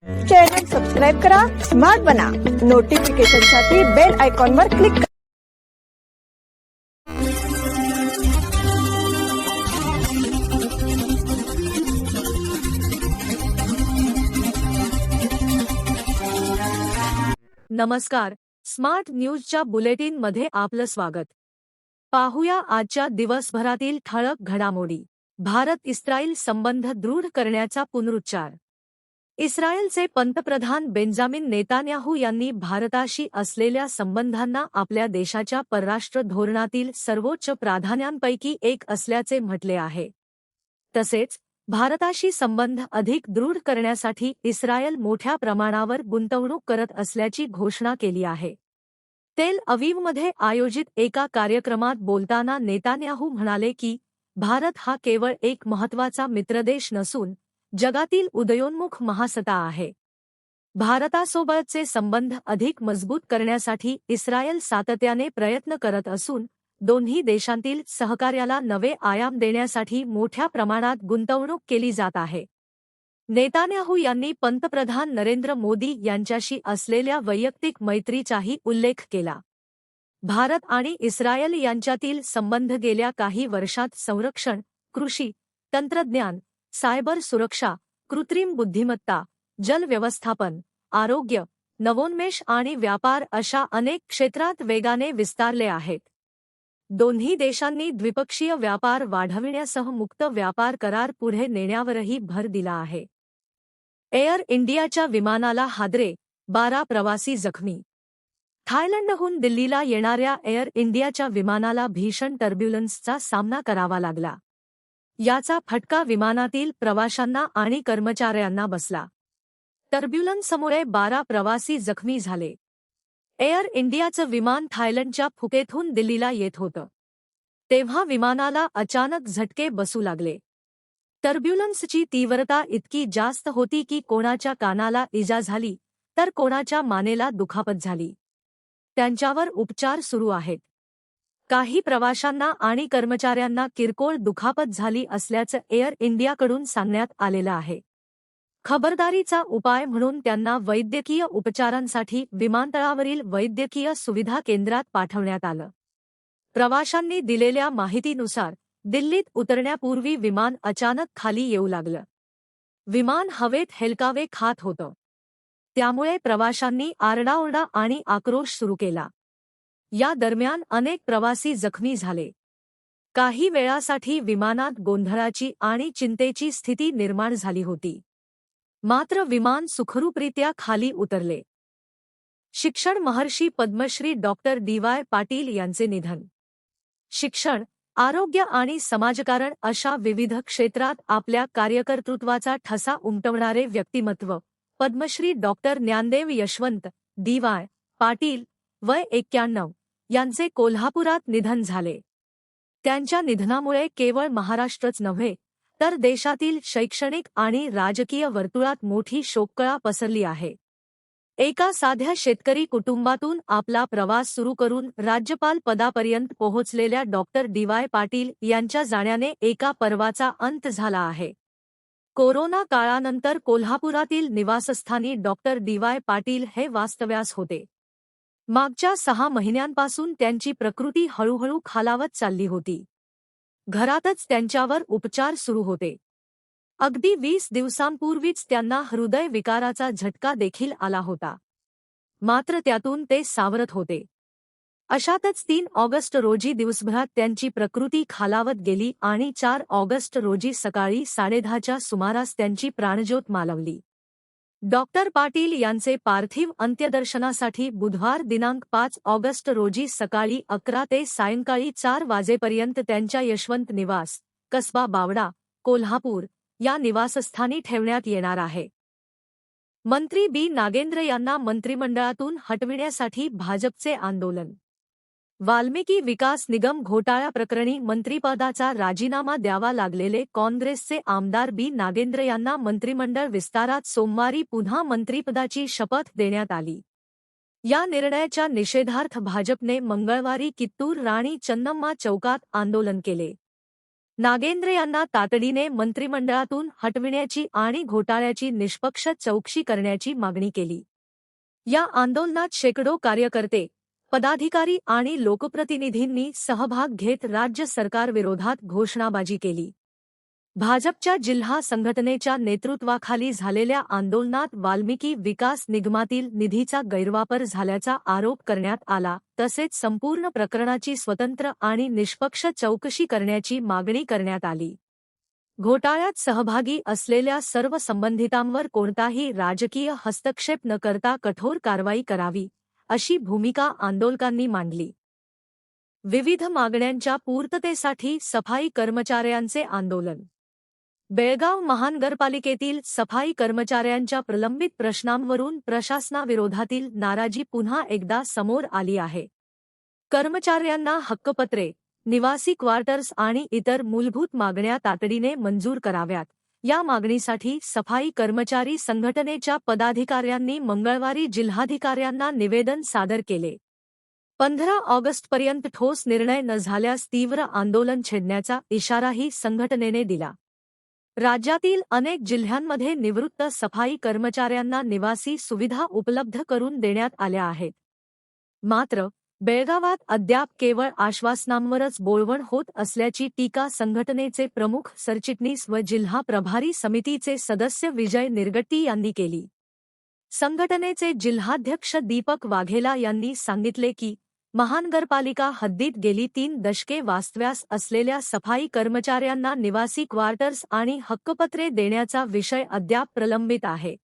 Channel subscribe करा, smart बना, नोटिफिकेशनसाठी bell आयकॉनवर क्लिक करा. नमस्कार, स्मार्ट न्यूजच्या बुलेटिन मध्ये आपलं स्वागत. पाहूया आजच्या दिवसभरातील ठळक घडामोडी. भारत-इस्रायल संबंध दृढ करण्याचा पुनरुच्चार. इस्रायलचे पंतप्रधान बेंजामिन नेतान्याहू यांनी भारताशी असलेल्या संबंधांना आपल्या देशाच्या परराष्ट्र धोरणातील सर्वोच्च प्राधान्यांपैकी एक असल्याचे म्हटले आहे. तसेच भारताशी संबंध अधिक दृढ करण्यासाठी इस्रायल मोठ्या प्रमाणावर गुंतवणूक करत असल्याची घोषणा केली आहे. तेल अवीवमध्ये आयोजित एका कार्यक्रमात बोलताना नेतान्याहू म्हणाले की भारत हा केवळ एक महत्त्वाचा मित्रदेश नसून जगातील उदयोन्मुख महासत्ता आहे. भारतासोबतचे संबंध अधिक मजबूत करण्यासाठी इस्रायल सातत्याने प्रयत्न करत असून दोन्ही देशांतील सहकार्याला नवे आयाम देण्यासाठी मोठ्या प्रमाणात गुंतवणूक केली जात आहे. नेतान्याहू यांनी पंतप्रधान नरेंद्र मोदी यांच्याशी असलेल्या वैयक्तिक मैत्रीचाही उल्लेख केला. भारत आणि इस्रायल यांच्यातील संबंध गेल्या काही वर्षात संरक्षण, कृषी, तंत्रज्ञान, सायबर सुरक्षा, कृत्रिम बुद्धिमत्ता, जल व्यवस्थापन, आरोग्य, नवोन्मेष आणि व्यापार अशा अनेक क्षेत्रात वेगाने विस्तारले आहेत. दोन्ही देशांनी द्विपक्षीय व्यापार वाढविण्यासह मुक्त व्यापार करार पुढे नेण्यावरही भर दिला आहे. एअर इंडियाच्या विमानाला हादरे, 12 प्रवासी जखमी. थायलंडहून दिल्लीला येणाऱ्या एअर इंडियाच्या विमानाला भीषण टर्ब्युलन्सचा सामना करावा लागला. याचा फटका विमानातील प्रवाशांना आणि कर्मचाऱ्यांना बसला. टर्ब्युलन्समुळे 12 प्रवासी जखमी झाले. एअर इंडियाचं विमान थायलंडच्या फुकेतहून दिल्लीला येत होतं. तेव्हा विमानाला अचानक झटके बसू लागले. टर्ब्युलन्सची तीव्रता इतकी जास्त होती की कोणाच्या कानाला इजा झाली तर कोणाच्या मानेला दुखापत झाली. त्यांच्यावर उपचार सुरू आहेत. काही प्रवाशांना आणि कर्मचाऱ्यांना किरकोळ दुखापत झाली असल्याचं एअर इंडियाकडून सांगण्यात आलेलं आहे. खबरदारीचा उपाय म्हणून त्यांना वैद्यकीय उपचारांसाठी विमानतळावरील वैद्यकीय सुविधा केंद्रात पाठवण्यात आलं. प्रवाशांनी दिलेल्या माहितीनुसार दिल्लीत उतरण्यापूर्वी विमान अचानक खाली येऊ लागलं. विमान हवेत हेलकावे खात होतं. त्यामुळे प्रवाशांनी आरडाओरडा आणि आक्रोश सुरू केला. या दरम्यान अनेक प्रवासी जखमी झाले. काही वेळासाठी विमानात गोंधळाची आणि चिंतेची स्थिती निर्माण झाली होती. मात्र विमान सुखरूपरित्या खाली उतरले. शिक्षण महर्षी पद्मश्री डॉक्टर डी.वाय. पाटील यांचे निधन. शिक्षण, आरोग्य आणि समाजकारण अशा विविध क्षेत्रात आपल्या कार्यकर्तृत्वाचा ठसा उमटवणारे व्यक्तिमत्व पद्मश्री डॉक्टर ज्ञानदेव यशवंत डी.वाय. पाटील वय 91 यांचे कोल्हापुरात निधन झाले. त्यांच्या निधनामुळे केवळ महाराष्ट्रच नव्हे तर देशातील शैक्षणिक आणि राजकीय वर्तुळात मोठी शोककळा पसरली आहे. एका साध्या शेतकरी कुटुंबातून आपला प्रवास सुरू करून राज्यपाल पदापर्यंत पोहोचलेल्या डॉक्टर डी.वाय. पाटील यांच्या जाण्याने एका पर्वाचा अंत झाला आहे. कोरोना काळानंतर कोल्हापुरातील निवासस्थानी डॉक्टर डी.वाय. पाटील हे वास्तव्यास होते. मागच्या 6 महिन्यांपासून त्यांची प्रकृती हळूहळू खालावत चालली होती. घरातच त्यांच्यावर उपचार सुरू होते. अगदी 20 दिवसांपूर्वीच त्यांना हृदयविकाराचा झटका देखील आला होता. मात्र त्यातून ते सावरत होते. अशातच 3 ऑगस्ट रोजी दिवसभरात त्यांची प्रकृती खालावत गेली आणि 4 ऑगस्ट रोजी सकाळी 10:30च्या सुमारास त्यांची प्राणज्योत मालवली. डॉक्टर पाटील यांचे पार्थिव अंत्यदर्शनासाठी बुधवार दिनांक 5 ऑगस्ट रोजी सकाळी 11 ते सायंकाळी 4 वाजेपर्यंत त्यांच्या यशवंत निवास, कसबा बावडा, कोल्हापूर या निवासस्थानी ठेवण्यात येणार आहे. मंत्री बी. नागेंद्र यांना मंत्रिमंडळातून हटविण्यासाठी भाजपचे आंदोलन. वाल्मिकी विकास निगम घोटाळ्याप्रकरणी मंत्रिपदाचा राजीनामा द्यावा लागलेले काँग्रेसचे आमदार बी. नागेंद्र यांना मंत्रिमंडळ विस्तारात सोमवारी पुन्हा मंत्रिपदाची शपथ देण्यात आली. या निर्णयाच्या निषेधार्थ भाजपने मंगळवारी कित्तूर राणी चन्नम्मा चौकात आंदोलन केले. नागेंद्र यांना तातडीने मंत्रिमंडळातून हटविण्याची आणि घोटाळ्याची निष्पक्ष चौकशी करण्याची मागणी केली. या आंदोलनात शेकडो कार्यकर्ते, पदाधिकारी आणि लोकप्रतिनिधींनी सहभाग घेत राज्य सरकारविरोधात घोषणाबाजी केली. भाजपच्या जिल्हा संघटनेच्या नेतृत्वाखाली झालेल्या आंदोलनात वाल्मिकी विकास निगमातील निधीचा गैरवापर झाल्याचा आरोप करण्यात आला, तसेच संपूर्ण प्रकरणाची स्वतंत्र आणि निष्पक्ष चौकशी करण्याची मागणी करण्यात आली. घोटाळ्यात सहभागी असलेल्या सर्व संबंधितांवर कोणताही राजकीय हस्तक्षेप न करता कठोर कारवाई करावी, अशी भूमिका आंदोलकांनी मांडली. विविध मागण्यांच्या पूर्ततेसाठी सफाई कर्मचाऱ्यांचे आंदोलन. बेळगाव महानगरपालिकेतील सफाई कर्मचाऱ्यांच्या प्रलंबित प्रश्नांवरून प्रशासनाविरोधातील नाराजी पुन्हा एकदा समोर आली आहे. कर्मचाऱ्यांना हक्कपत्रे, निवासी क्वार्टर्स आणि इतर मूलभूत मागण्या तातडीने मंजूर कराव्यात, या मागणीसाठी सफाई कर्मचारी संघटनेच्या पदाधिकाऱ्यांनी मंगळवारी जिल्हाधिकाऱ्यांना निवेदन सादर केले. 15 ऑगस्टपर्यंत ठोस निर्णय न झाल्यास तीव्र आंदोलन छेडण्याचा इशाराही संघटनेने दिला. राज्यातील अनेक जिल्ह्यांमध्ये निवृत्त सफाई कर्मचाऱ्यांना निवासी सुविधा उपलब्ध करून देण्यात आल्या आहेत. मात्र बेळगावात अद्याप केवळ आश्वासनांवरच बोळवण होत असल्याची टीका संघटनेचे प्रमुख सरचिटणीस व जिल्हा प्रभारी समितीचे सदस्य विजय निरगट्टी यांनी केली. संघटनेचे जिल्हाध्यक्ष दीपक वाघेला यांनी सांगितले की महानगरपालिका हद्दीत गेली 3 दशके वास्तव्यास असलेल्या सफाई कर्मचाऱ्यांना निवासी क्वार्टर्स आणि हक्कपत्रे देण्याचा विषय अद्याप प्रलंबित आहे.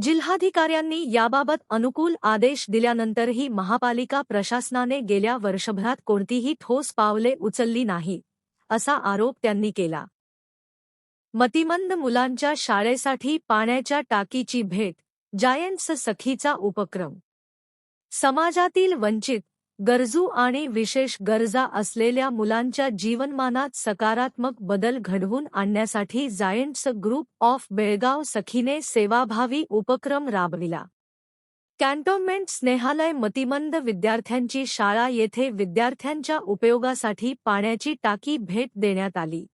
जिल्हाधिकाऱ्यांनी याबाबत अनुकूल आदेश दिल्यानंतरही महापालिका प्रशासनाने गेल्या वर्षभरात कोणतीही ठोस पावले उचलली नाही, असा आरोप त्यांनी केला. मतिमंद मुलांच्या शाळेसाठी पाण्याच्या टाकीची भेट, जायंट्स सखीचा उपक्रम. समाजातील वंचित, गरजू आणि विशेष गरजा असलेल्या मुलांच्या जीवनमानात सकारात्मक बदल घडवून आणण्यासाठी जायंट्स ग्रुप ऑफ बेळगाव सखीने सेवाभावी उपक्रम राबविला. कॅन्टोन्मेंट स्नेहालय मतिमंद विद्यार्थ्यांची शाळा येथे विद्यार्थ्यांच्या उपयोगासाठी पाण्याची टाकी भेट देण्यात आली.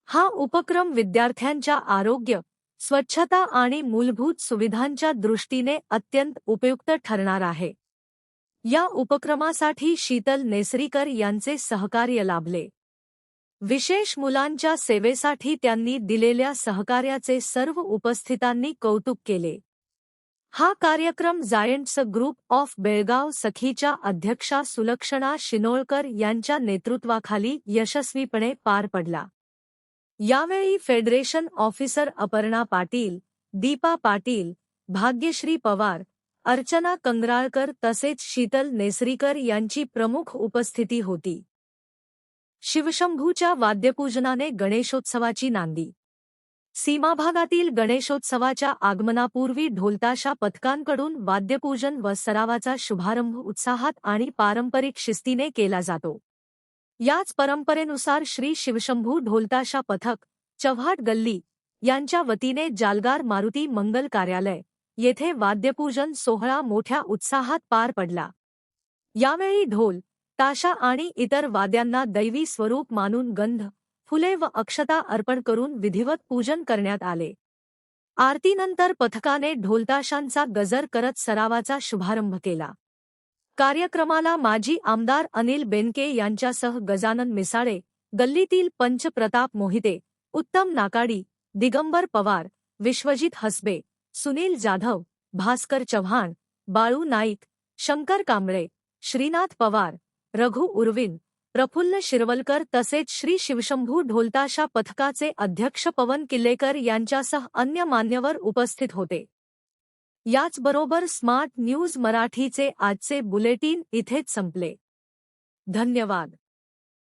हा उपक्रम विद्यार्थ्यांच्या आरोग्य, स्वच्छता आणि मूलभूत सुविधांच्या दृष्टीने अत्यंत उपयुक्त ठरणार आहे. या उपक्रमासाठी शीतल नेसरीकर यांचे सहकार्य लाभले. विशेष मुलांच्या सेवेसाठी त्यांनी दिलेल्या सहकार्याचे सर्व उपस्थितांनी कौतुक केले. हा कार्यक्रम जायंट्स ग्रुप ऑफ बेळगाव सखीच्या अध्यक्षा सुलक्षणा शिनोळकर यांच्या नेतृत्वाखाली यशस्वीपणे पार पडला. यावेळी फेडरेशन ऑफिसर अपर्णा पाटील, दीपा पाटील, भाग्यश्री पवार, अर्चना कंगराळकर तसेच शीतल नेसरीकर यांची प्रमुख उपस्थिती होती. शिवशंभूच्या वाद्यपूजनाने गणेशोत्सवाची नांदी. सीमाभागातील गणेशोत्सवाच्या आगमनापूर्वी ढोलताशा पथकांकडून वाद्यपूजन व सरावाचा शुभारंभ उत्साहात आणि पारंपरिक शिस्तीने केला जातो. याच परंपरेनुसार श्री शिवशंभू ढोलताशा पथक, चव्हाट गल्ली यांच्या वतीने जालगार मारुती मंगल कार्यालय येथे वाद्यपूजन सोहळा मोठ्या उत्साहात पार पडला. यावेळी ढोल, ताशा आणि इतर वाद्यांना दैवी स्वरूप मानून गंध, फुले व अक्षता अर्पण करून विधिवत पूजन करण्यात आले. आरतीनंतर पथकाने ढोलताशांचा गजर करत सरावाचा शुभारंभ केला. कार्यक्रमाला माजी आमदार अनिल बेनके यांच्यासह गजानन मिसाळे, गल्लीतील पंच प्रताप मोहिते, उत्तम नाकाडी, दिगंबर पवार, विश्वजित हसबे, सुनील जाधव, भास्कर चव्हाण, बाळू नाईक, शंकर कांबळे, श्रीनाथ पवार, रघु उर्विन, प्रफुल्ल शिरवलकर तसेच श्री शिवशंभू ढोलताशा पथकाचे अध्यक्ष पवन किल्लेकर यांच्यासह अन्य मान्यवर उपस्थित होते. याचबरोबर स्मार्ट न्यूज मराठीचे आजचे बुलेटिन इथेच संपले. धन्यवाद.